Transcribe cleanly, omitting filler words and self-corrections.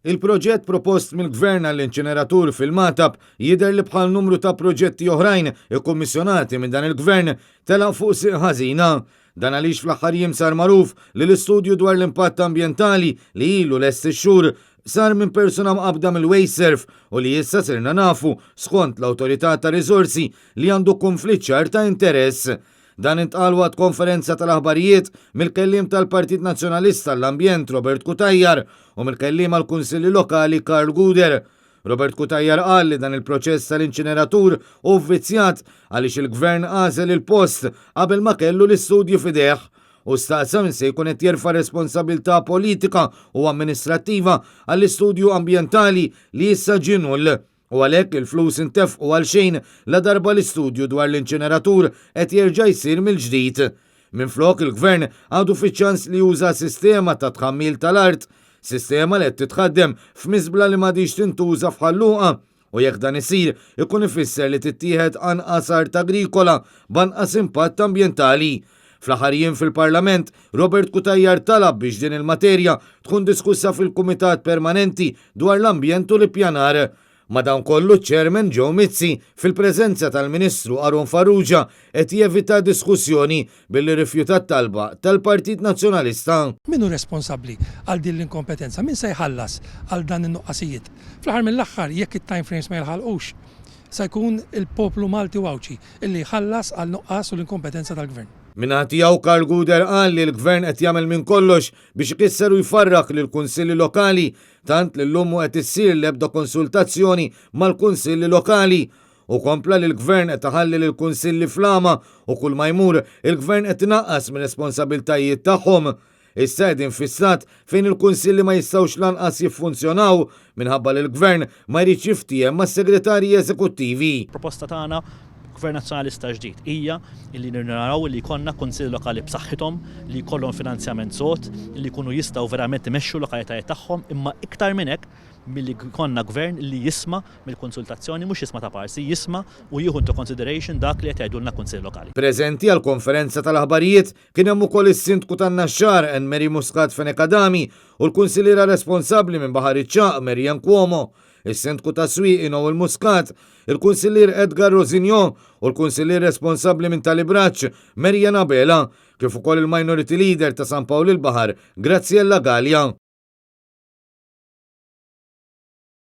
Il-proġett propost mill-Gvern għall-inċineratur fil-Matab jidher li bħal numru ta' proġetti oħrajn ikkummissjonati minn dan il-Gvern telaq fuq sieq ħażina. Dan għaliex fl-aħħar jiem sar magħruf li l-istudju dwar l-impatt ambjentali li ilu lest ix-xhur sar minn persuna mqabda mill-Wayserv u li issa sirna nafu skont l-Awtorità ta' Riżorsi li għandu konflitt ċar ta' interess. Dan intqal waqt konferenza tal-aħbarijiet mill-kelliem tal-Partit Nazzjonalista l-Ambjent Robert Kutajjar u mill-kelliem għall-Kunsilli Lokali Karl Guder. Robert Kutajjar qal li dan il-proċess tal-inċineratur u vvizzjat għaliex il-Gvern għażel il-post qabel ma kellu l-istudju fideh u staqsa min se jkun qed jerfa' responsabilità politika u amministrattiva għall-istudju ambjentali li issa ġinul. U għalhekk il-flus intefqu għal xejn la darba l-istudju dwar l-inċineratur qed jerġa' jsir mill-ġdid. Minflok il-Gvern għadu fiċ-ċans li juża sistema ta' tħammil tal-art, sistema li qed titħaddem f'miżbla li m'għadix tintuża f'ħalluqa u jekk dan isir ikun ifisser li tittieħed anqas art agrikola b'anqas impatt ambjentali. Fl-aħħar jiem fil-Parlament, Robert Kutajjar talab biex din il-materja tkun diskussa fil-Kumitat Permanenti dwar l-ambjent u l-ippjanar. Madankollu ċ-Chairman Joe Mizzi fil-preżenza tal-Ministru Arun Farrugia qed jevita diskussjoni billi rifjutat talba tal-Partit Nazzjonalista. Minu responsabbli għal din l-inkompetenza? Min se jħallas għal dan in-nuqqasijiet? Fl-aħħar mill-aħħar jekk it-time frames ma jħallqux, se jkun il-poplu Malti wawċi illi jħallas għal nuqqas u l-inkompetenza tal-Gvern. Minħatijaw Karl Guder qal li l-Gvern qed jagħmel minn kollox biex ikisser u jfarrak lil kunsilli lokali tant li llum qed issir l-ebda konsultazzjoni mal-kunsilli lokali u kompla li l-Gvern qed taħalli lil kunsilli flama u kull ma jmur il-Gvern qed inaqqas minn responsabiltajiet tagħhom. Issa qegħdin fis-stat fejn il-kunsilli ma jistgħux lanqas jiffunzjonaw minħabba li l-Gvern ma jridx jiftiem mas-segretarji eżekuttivi. Proposta tagħna Gvern Nazzjonalista ġdid hija li naraw li jkollna kunsilli lokali b'saħħithom, li jkollhom finanzjament sod, li jkunu jistgħu verament imexxu lokalitajiet tagħhom, imma iktar minn hekk milli jkollna gvern li jisma' mill-konsultazzjoni mhux jisma' ta' parsi, jisma' u jieħu into consideration dak li qed jgħidulna kunsill lokali. Preżenti għall konferenza tal-aħbarijiet kien hemm ukoll is-Sindku tan-Naxxar Mary Muscat Fenekadami u l-Kunsiliera responsabbli minn Baħar iċ-Ċaq Marjan Cuomo, is-Sindku ta' Swieq Noel Muscat, il-Kunsillier Edgar Rosignon u l-Kunsillier responsabbli minn Talibraċ Marjan Abela, kif ukoll il-Minority Leader ta' San Pawl il-Baħar Graziella Gallia.